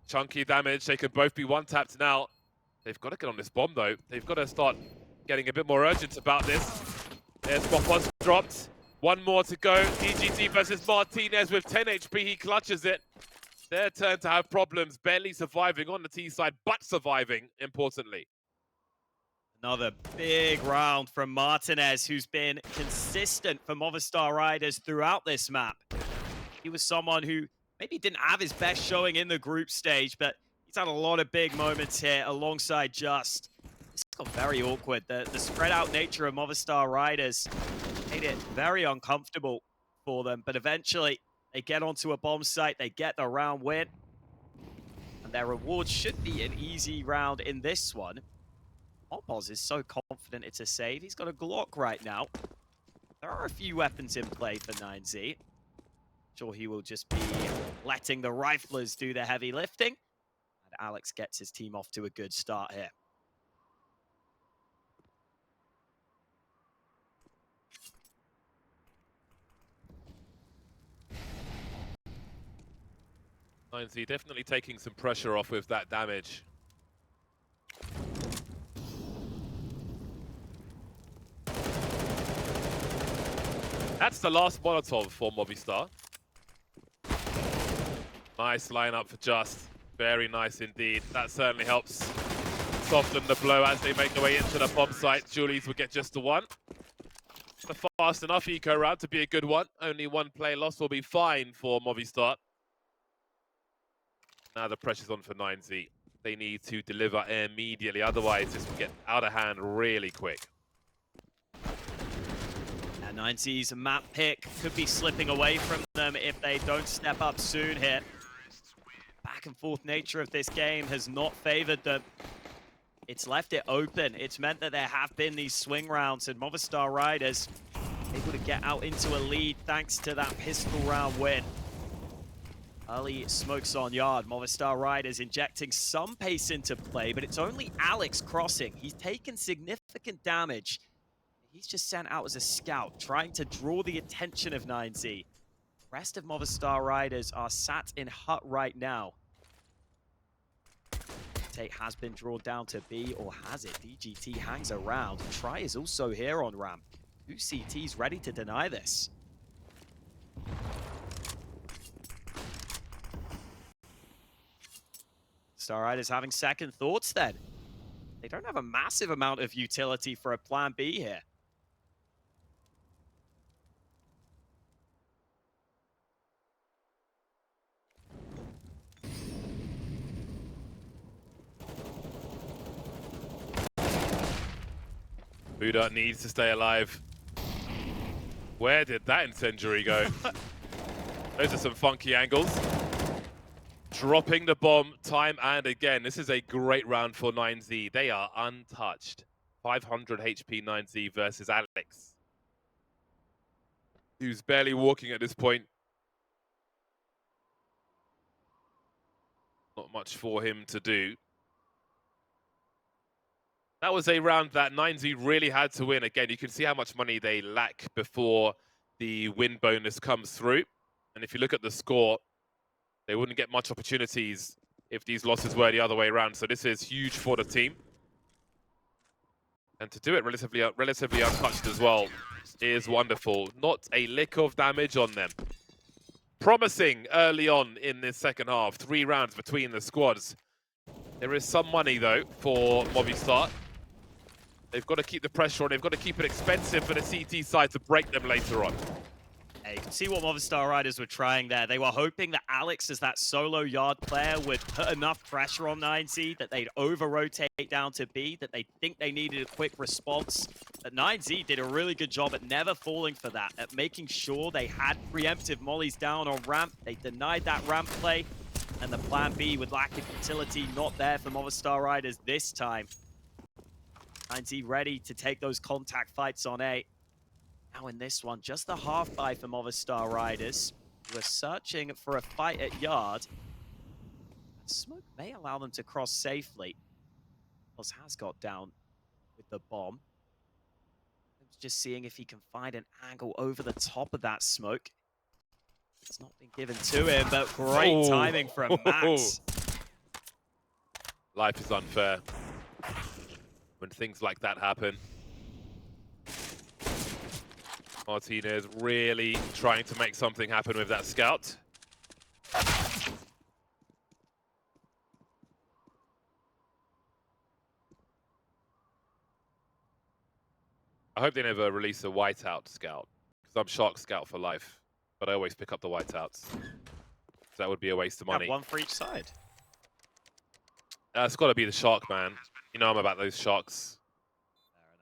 Chunky damage. They could both be one-tapped now. They've got to get on this bomb, though. They've got to start getting a bit more urgent about this. There's Mopos dropped. One more to go. DGT versus Martinez with 10 HP. He clutches it. Their turn to have problems. Barely surviving on the T side, but surviving, importantly. Another big round from Martinez, who's been consistent for Movistar Riders throughout this map. He was someone who maybe didn't have his best showing in the group stage, but he's had a lot of big moments here alongside Just. This got very awkward. The spread out nature of Movistar Riders made it very uncomfortable for them, but eventually they get onto a bomb site, they get the round win, and their reward should be an easy round in this one. Mopos is so confident it's a save. He's got a Glock right now. There are a few weapons in play for 9Z. Sure, he will just be letting the riflers do the heavy lifting. And Alex gets his team off to a good start here. Nine-Z definitely taking some pressure off with that damage. That's the last Molotov for Movistar. Nice lineup for Just. Very nice indeed. That certainly helps soften the blow as they make their way into the bomb site. Julie's will get just the one. A fast enough eco round to be a good one. Only one play loss will be fine for Movistar. Now the pressure's on for 9Z. They need to deliver immediately, otherwise this will get out of hand really quick. 9Z's map pick could be slipping away from them if they don't step up soon here. Back and forth nature of this game has not favored them. It's left it open. It's meant that there have been these swing rounds, and Movistar Riders able to get out into a lead thanks to that pistol round win. Early smokes on yard. Movistar Riders injecting some pace into play, but it's only Alex crossing. He's taken significant damage. He's just sent out as a scout, trying to draw the attention of 9Z. The rest of Movistar Riders are sat in hut right now. Tate has been drawn down to B, or has it? DGT hangs around. Try is also here on ramp. 2 CTs ready to deny this. Star Riders having second thoughts then. They don't have a massive amount of utility for a plan B here. Buda needs to stay alive. Where did that incendiary go? Those are some funky angles. Dropping the bomb time and again. This is a great round for 9Z. They are untouched. 500 HP 9Z versus Alex, who's barely walking at this point. Not much for him to do. That was a round that 9Z really had to win. Again, you can see how much money they lack before the win bonus comes through. And if you look at the score, they wouldn't get much opportunities if these losses were the other way around. So this is huge for the team. And to do it relatively untouched as well is wonderful. Not a lick of damage on them. Promising early on in this second half. 3 rounds between the squads. There is some money, though, for Movistar. They've got to keep the pressure on. They've got to keep it expensive for the CT side to break them later on. Yeah, you can see what Movistar Riders were trying there. They were hoping that Alex, as that solo yard player, would put enough pressure on 9Z, that they'd over-rotate down to B, that they think they needed a quick response. But 9Z did a really good job at never falling for that, at making sure they had preemptive mollies down on ramp. They denied that ramp play, and the plan B with lack of utility not there for Movistar Riders this time. 9Z ready to take those contact fights on A. Now in this one, just the half buy for Movistar Riders, who are searching for a fight at yard. Smoke may allow them to cross safely. Oz has got down with the bomb. just seeing if he can find an angle over the top of that smoke. It's not been given to him, but great timing from Max. Life is unfair when things like that happen. Martinez really trying to make something happen with that scout. I hope they never release a whiteout scout, because I'm Shark Scout for life, but I always pick up the whiteouts. So that would be a waste of money. Have one for each side. It's got to be the Shark, man. You know I'm about those Sharks.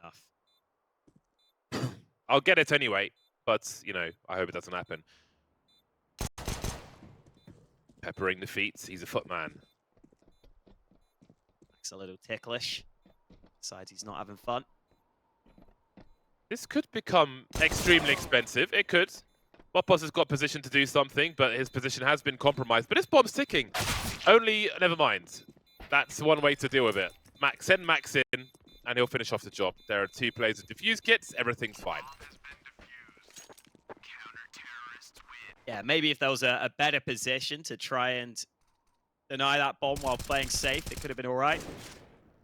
Fair enough. I'll get it anyway, but, you know, I hope it doesn't happen. Peppering the feet. He's a footman. Max a little ticklish. Decides he's not having fun. This could become extremely expensive. It could. Mopos has got position to do something, but his position has been compromised. But this bomb's ticking. Only, never mind. That's one way to deal with it. Max, send Max in, and he'll finish off the job. There are 2 players with defuse kits. Everything's fine. Yeah, maybe if there was a better position to try and deny that bomb while playing safe, it could have been all right.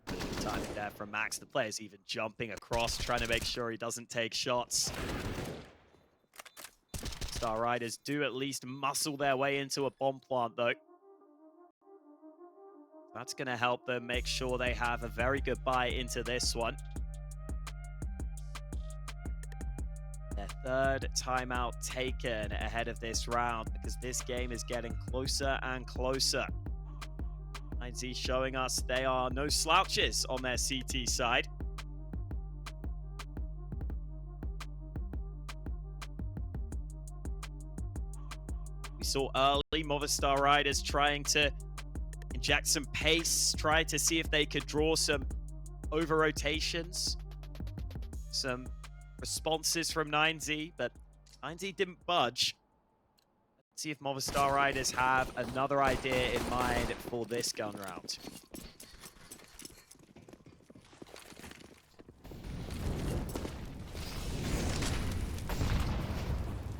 Good timing there from Max. The player's even jumping across, trying to make sure he doesn't take shots. Star Riders do at least muscle their way into a bomb plant, though. That's going to help them make sure they have a very good buy into this one. Their 3rd timeout taken ahead of this round, because this game is getting closer and closer. 9Z showing us they are no slouches on their CT side. We saw early Movistar Riders trying to inject some pace, try to see if they could draw some over-rotations, some responses from 9Z, but 9Z didn't budge. Let's see if Movistar Riders have another idea in mind for this gun round.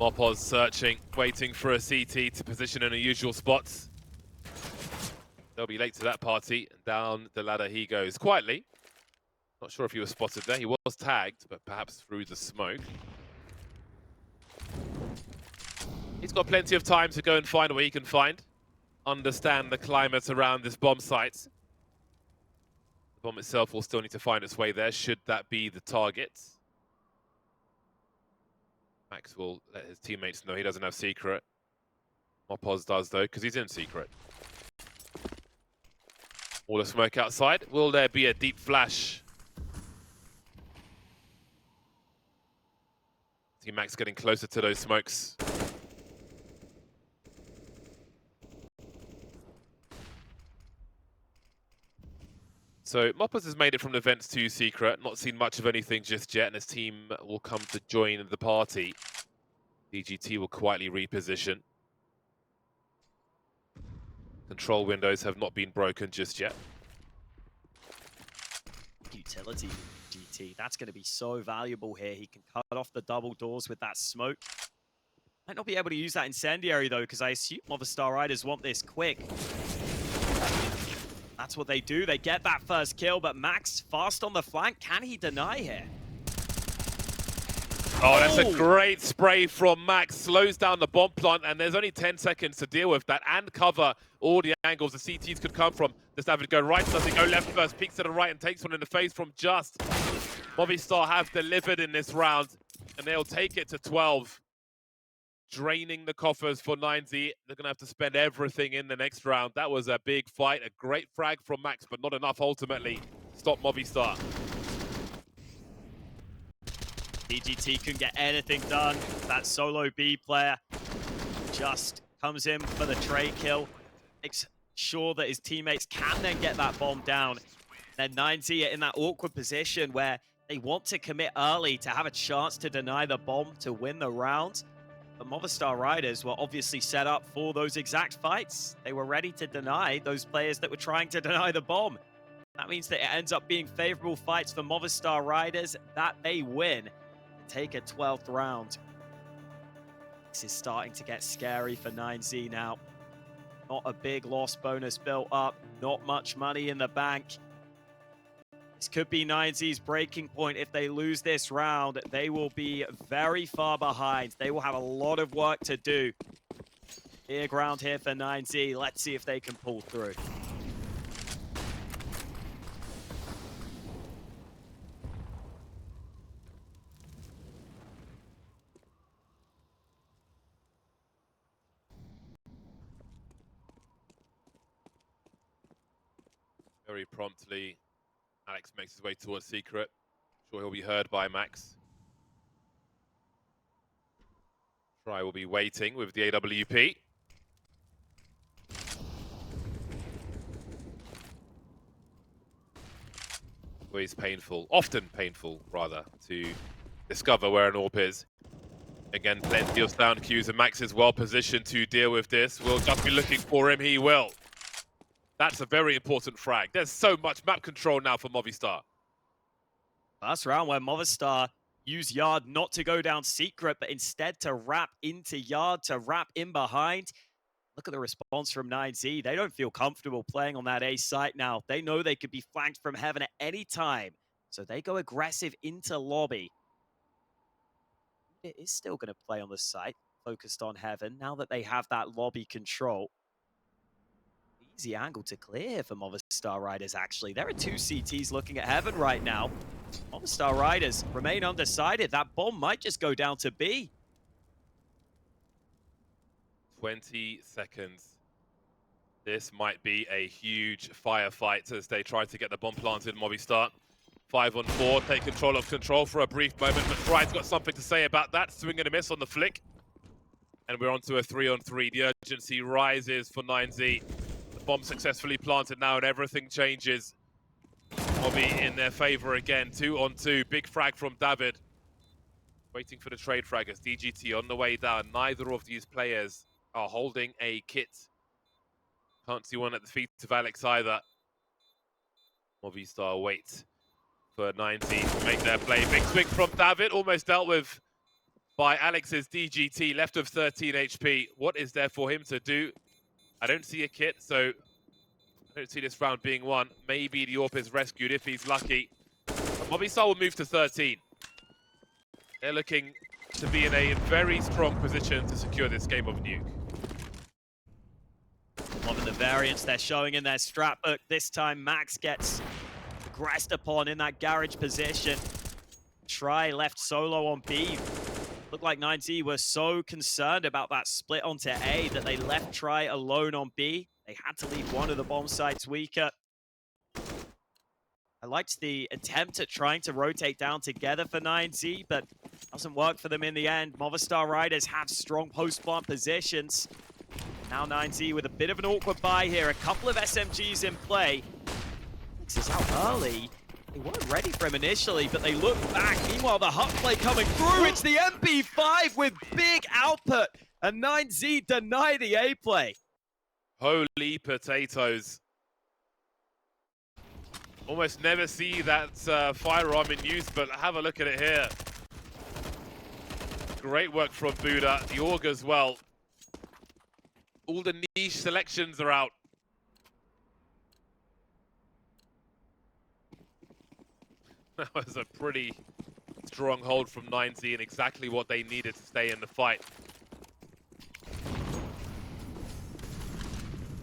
Mopos searching, waiting for a CT to position in the usual spots. They'll be late to that party. Down the ladder he goes quietly. Not sure if he was spotted there. He was tagged, but perhaps through the smoke. He's got plenty of time to go and find what he can find. Understand the climate around this bomb site. The bomb itself will still need to find its way there, should that be the target. Max will let his teammates know he doesn't have secret. Mopos does, though, because he's in secret. All the smoke outside. Will there be a deep flash? See Max getting closer to those smokes. So Mopos has made it from the vents to secret, not seen much of anything just yet, and his team will come to join the party. DGT will quietly reposition. Control windows have not been broken just yet. Utility GT, that's going to be so valuable here. He can cut off the double doors with that smoke. Might not be able to use that incendiary, though, because I assume Movistar Riders want this quick. That's what they do. They get that first kill, but Max fast on the flank. Can he deny here? Oh, that's a great spray from Max. Slows down the bomb plant, and there's only 10 seconds to deal with that and cover all the angles the CTs could come from. Just have it go right, does it go left first, peeks to the right and takes one in the face from Just. Movistar have delivered in this round, and they'll take it to 12. Draining the coffers for 9Z. They're going to have to spend everything in the next round. That was a big fight, a great frag from Max, but not enough ultimately to stop Movistar. DGT couldn't get anything done. That solo B player just comes in for the trade kill. Makes sure that his teammates can then get that bomb down. Then 9Z are in that awkward position where they want to commit early to have a chance to deny the bomb to win the round. The Movistar Riders were obviously set up for those exact fights. They were ready to deny those players that were trying to deny the bomb. That means that it ends up being favorable fights for Movistar Riders, that they win. take a 12th round. This is starting to get scary for 9Z now. Not a big loss bonus built up, not much money in the bank. This could be 9Z's breaking point. If they lose this round, they will be very far behind. They will have a lot of work to do. Big round here for 9Z. Let's see if they can pull through. Very promptly, Alex makes his way towards Secret. Sure he'll be heard by Max. Try will be waiting with the AWP. Always painful, often painful rather, to discover where an AWP is. Again, plenty of sound cues, and Max is well positioned to deal with this. We'll just be looking for him, he will. That's a very important frag. There's so much map control now for Movistar. Last round where Movistar used Yard not to go down Secret, but instead to wrap into Yard, to wrap in behind. Look at the response from 9Z. They don't feel comfortable playing on that A site now. They know they could be flanked from heaven at any time. So they go aggressive into lobby. It is still going to play on the site, focused on heaven, now that they have that lobby control. Easy angle to clear for Movistar Riders, actually. There are two CTs looking at heaven right now. Movistar Riders remain undecided. That bomb might just go down to B. 20 seconds. This might be a huge firefight as they try to get the bomb planted. Movistar 5 on 4, take control for a brief moment, but Tride's got something to say about that. Swing and a miss on the flick. And we're on to a 3 on 3. The urgency rises for 9Z. The bomb successfully planted now and everything changes. Mobi in their favor again. 2 on 2. Big frag from David. Waiting for the trade frag as DGT on the way down. Neither of these players are holding a kit. Can't see one at the feet of Alex either. Movistar wait for 19 to make their play. Big swing from David, almost dealt with by Alex's DGT, left of 13 HP. What is there for him to do? I don't see a kit, so I don't see this round being won. Maybe the AWP is rescued if he's lucky. But Movistar will move to 13. They're looking to be in a very strong position to secure this game of Nuke. Loving the variance they're showing in their strat book. This time Max gets aggressed upon in that garage position. Try left solo on B. Looked like 9Z were so concerned about that split onto A that they left Try alone on B. They had to leave one of the bomb sites weaker. I liked the attempt at trying to rotate down together for 9Z, but doesn't work for them in the end. Movistar Riders have strong post-plant positions. Now 9Z with a bit of an awkward buy here. A couple of SMGs in play. This is out early. They weren't ready for him initially, but they look back. Meanwhile, the hut play coming through. It's the MP5 with big output. And 9Z deny the A play. Holy potatoes. Almost never see that firearm in use, but have a look at it here. Great work from Buda. The AUG as well. All the niche selections are out. That was a pretty strong hold from 9Z and exactly what they needed to stay in the fight.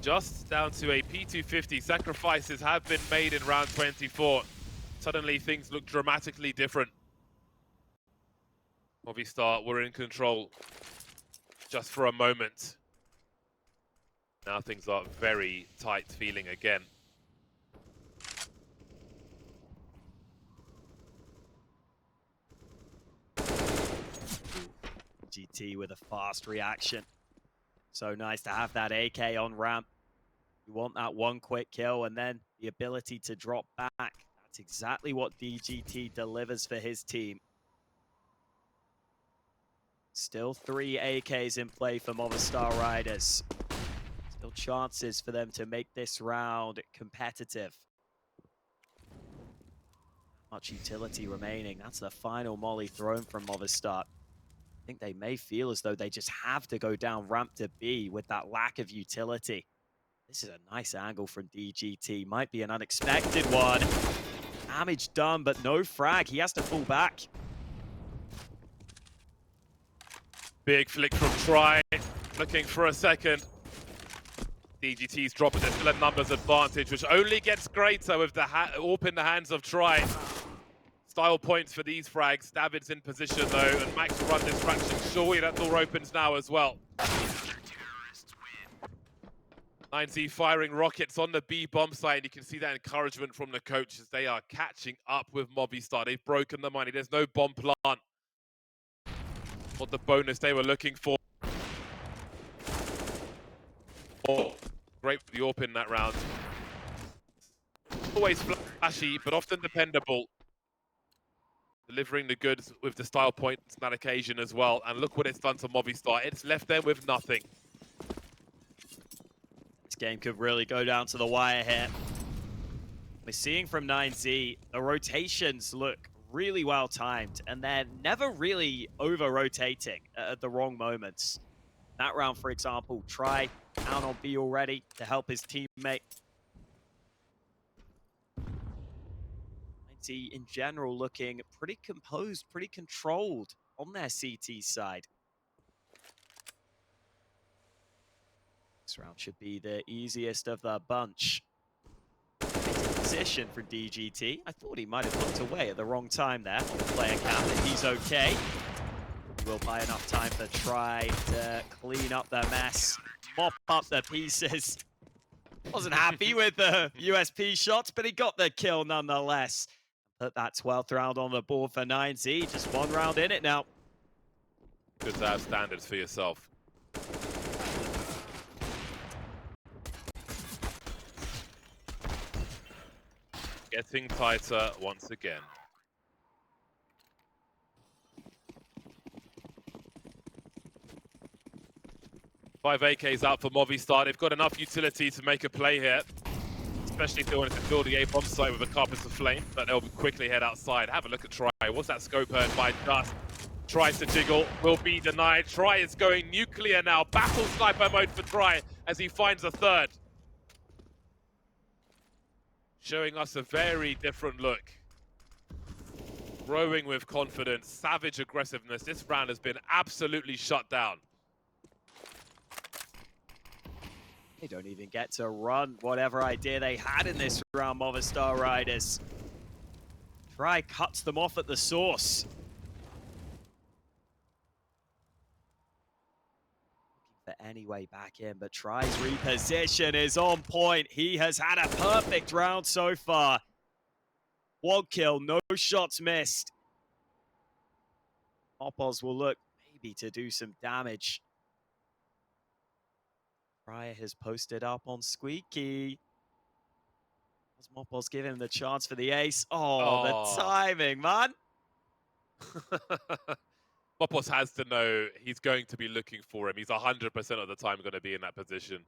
Just down to a P250. Sacrifices have been made in round 24. Suddenly things look dramatically different. Movistar were in control just for a moment. Now things are very tight feeling again. GT with a fast reaction. So nice to have that AK on ramp. You want that one quick kill and then the ability to drop back. That's exactly what DGT delivers for his team. Still 3 AKs in play for Movistar Riders. Still chances for them to make this round competitive. Much utility remaining. That's the final molly thrown from Movistar. I think they may feel as though they just have to go down ramp to B with that lack of utility. This is a nice angle from DGT. Might be an unexpected one. Damage done, but no frag. He has to fall back. Big flick from Try, looking for a second. DGT's dropping, there's still a numbers advantage, which only gets greater with the AWP in the hands of Try. Style points for these frags. David's in position though, and Max will run distraction. Surely that door opens now as well. 9Z firing rockets on the B bomb site. You can see that encouragement from the coaches. They are catching up with Movistar. They've broken the money. There's no bomb plant. What the bonus they were looking for. Oh, great for the AWP in that round. Always flashy, but often dependable. Delivering the goods with the style points on that occasion as well. And look what it's done to Movistar. It's left them with nothing. This game could really go down to the wire here. We're seeing from 9Z, the rotations look really well timed, and they're never really over-rotating at the wrong moments. That round, for example, Try down on B already to help his teammate. 9Z in general looking pretty composed, pretty controlled on their CT side. This round should be the easiest of the bunch. Position for DGT. I thought he might have looked away at the wrong time there on the player cam, but he's okay. He will buy enough time to try to clean up the mess, mop up the pieces. Wasn't happy with the USP shots, but he got the kill nonetheless. Put that 12th round on the board for 9Z. Just one round in it now. Good to have standards for yourself. Getting tighter once again. 5 AKs out for Movistar. They've got enough utility to make a play here. Especially if they wanted to build the A bomb site with a carpet of flame, but they'll quickly head outside. Have a look at Try. What's that scope heard by Dust? Tries to jiggle, will be denied. Try is going nuclear now. Battle sniper mode for Try as he finds a third. Showing us a very different look. Growing with confidence, savage aggressiveness. This round has been absolutely shut down. They don't even get to run whatever idea they had in this round, Movistar Riders. Try cuts them off at the source. Looking for any way back in, but Try's reposition is on point. He has had a perfect round so far. One kill, no shots missed. Moppos will look maybe to do some damage. Try has posted up on Squeaky. As Moppos give him the chance for the ace. Oh, the timing, man. Moppos has to know he's going to be looking for him. He's 100% of the time going to be in that position.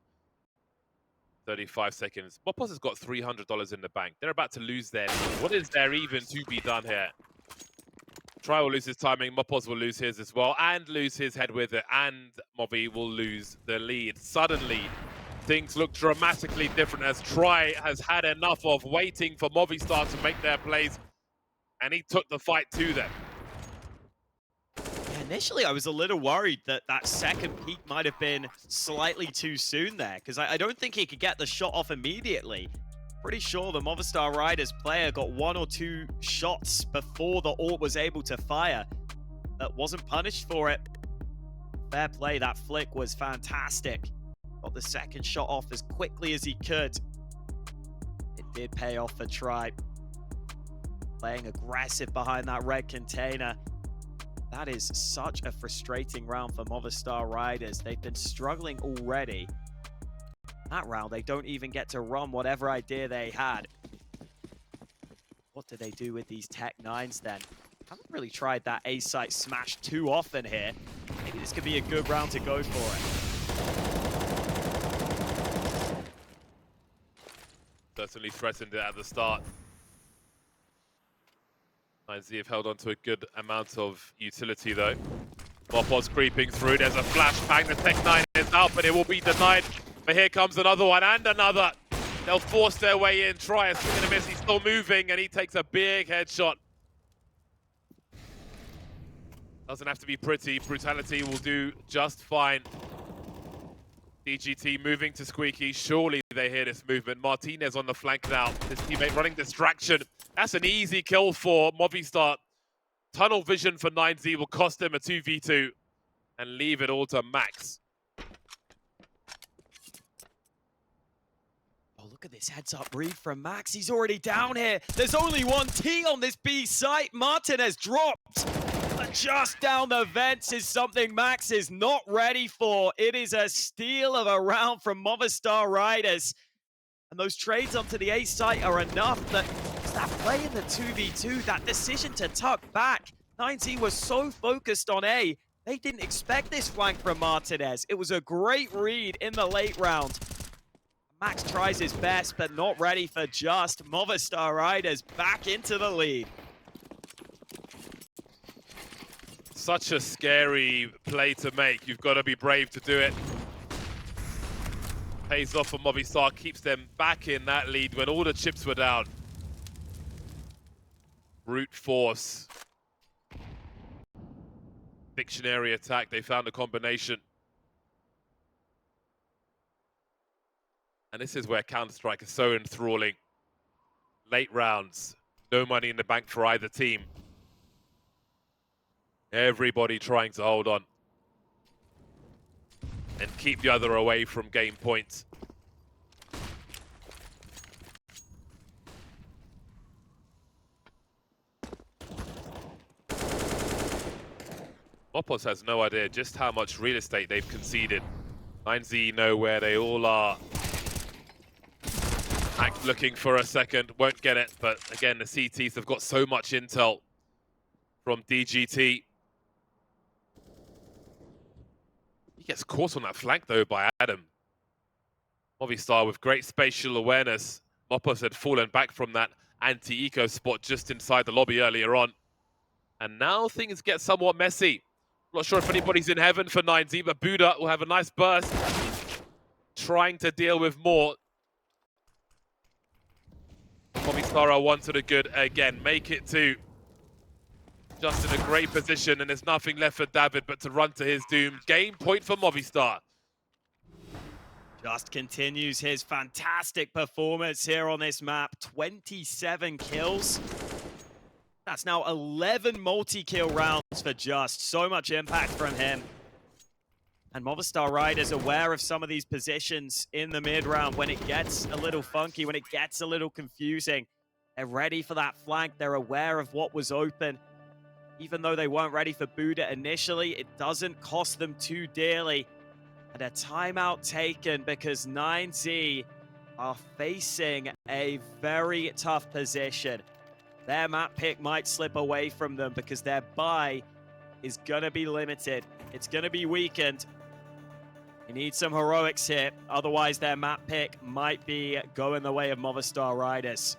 35 seconds. Moppos has got $300 in the bank. They're about to lose their lead. What is there even to be done here? Try will lose his timing. Moppos will lose his as well and lose his head with it. And Movi will lose the lead. Suddenly, things look dramatically different as Try has had enough of waiting for Movistar to make their plays. And he took the fight to them. Yeah, initially, I was a little worried that that second peak might have been slightly too soon there, because I don't think he could get the shot off immediately. Pretty sure the Movistar Riders player got 1 or 2 shots before the AWP was able to fire. That wasn't punished for it. Fair play, that flick was fantastic. Got the second shot off as quickly as he could. It did pay off for Try. Playing aggressive behind that red container. That is such a frustrating round for Movistar Riders. They've been struggling already. That round, they don't even get to run whatever idea they had. What do they do with these Tech 9s then? Haven't really tried that A site smash too often here. Maybe this could be a good round to go for it. Certainly threatened it at the start. 9Z have held on to a good amount of utility though. Mopos creeping through, there's a flashbang, the Tech-9 is out, but it will be denied. But here comes another one and another. They'll force their way in, try a swing and a miss, he's still moving and he takes a big headshot. Doesn't have to be pretty, brutality will do just fine. DGT moving to Squeaky, surely they hear this movement. Martinez on the flank now, his teammate running distraction. That's an easy kill for Movistar. Tunnel vision for 9Z will cost him a 2v2 and leave it all to Max. Oh, look at this heads-up read from Max. He's already down here. There's only one T on this B site. Martinez dropped. But just down the vents is something Max is not ready for. It is a steal of a round from Movistar Riders. And those trades onto the A site are enough that that play in the 2v2, that decision to tuck back. 9Z was so focused on A, they didn't expect this flank from Martinez. It was a great read in the late round. Max tries his best, but not ready for just. Movistar Riders back into the lead. Such a scary play to make. You've got to be brave to do it. Pays off for Movistar, keeps them back in that lead when all the chips were down. Brute force. Dictionary attack, they found a combination. And this is where Counter-Strike is so enthralling. Late rounds, no money in the bank for either team. Everybody trying to hold on and keep the other away from game points. Mopos has no idea just how much real estate they've conceded. 9Z know where they all are. Max looking for a second, won't get it, but again, the CTs have got so much intel from DGT. He gets caught on that flank though by Adam. Movistar with great spatial awareness. Mopos had fallen back from that anti-eco spot just inside the lobby earlier on. And now things get somewhat messy. Not sure if anybody's in heaven for 9Z, but Buda will have a nice burst. Trying to deal with more. Movistar are one to the good again. Make it two. Just in a great position, and there's nothing left for David but to run to his doom. Game point for Movistar. Just continues his fantastic performance here on this map. 27 kills. That's now 11 multi-kill rounds for Just. So much impact from him. And Movistar Riders aware of some of these positions in the mid-round when it gets a little funky, when it gets a little confusing. They're ready for that flank. They're aware of what was open. Even though they weren't ready for Buda initially, it doesn't cost them too dearly. And a timeout taken because 9Z are facing a very tough position. Their map pick might slip away from them because their buy is going to be limited. It's going to be weakened. They need some heroics here. Otherwise, their map pick might be going the way of Movistar Riders.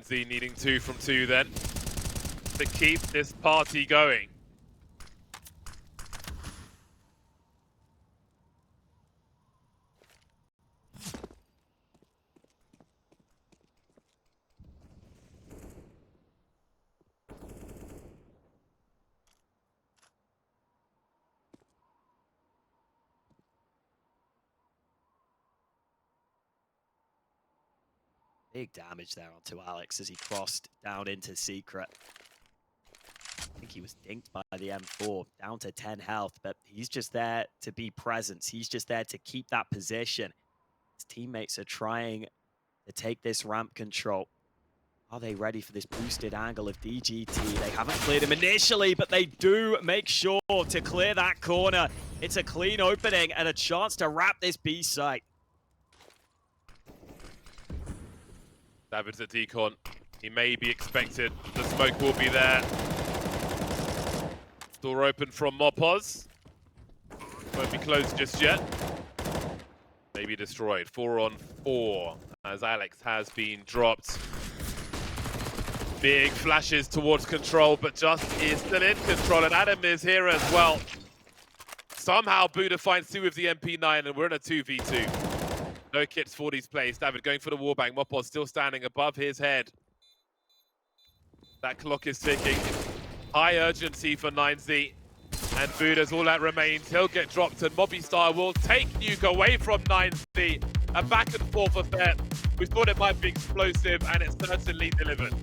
Z needing 2 from 2 then to keep this party going. Big damage there onto Alex as he crossed down into Secret. I think he was dinked by the M4, down to 10 health, but he's just there to be presence. He's just there to keep that position. His teammates are trying to take this ramp control. Are they ready for this boosted angle of DGT? They haven't cleared him initially, but they do make sure to clear that corner. It's a clean opening and a chance to wrap this B site. David's at decon. He may be expected. The smoke will be there. Door open from Mopos. Won't be closed just yet. Maybe destroyed. 4 on 4 as Alex has been dropped. Big flashes towards control, but Just is still in control, and Adam is here as well. Somehow Buda finds 2 with the MP9, and we're in a 2v2. No kits for these plays. David going for the wallbang. Mopos still standing above his head. That clock is ticking. High urgency for 9Z. And Buda's all that remains. He'll get dropped, and Movistar will take Nuke away from 9Z. A back and forth affair. We thought it might be explosive, and it certainly delivered.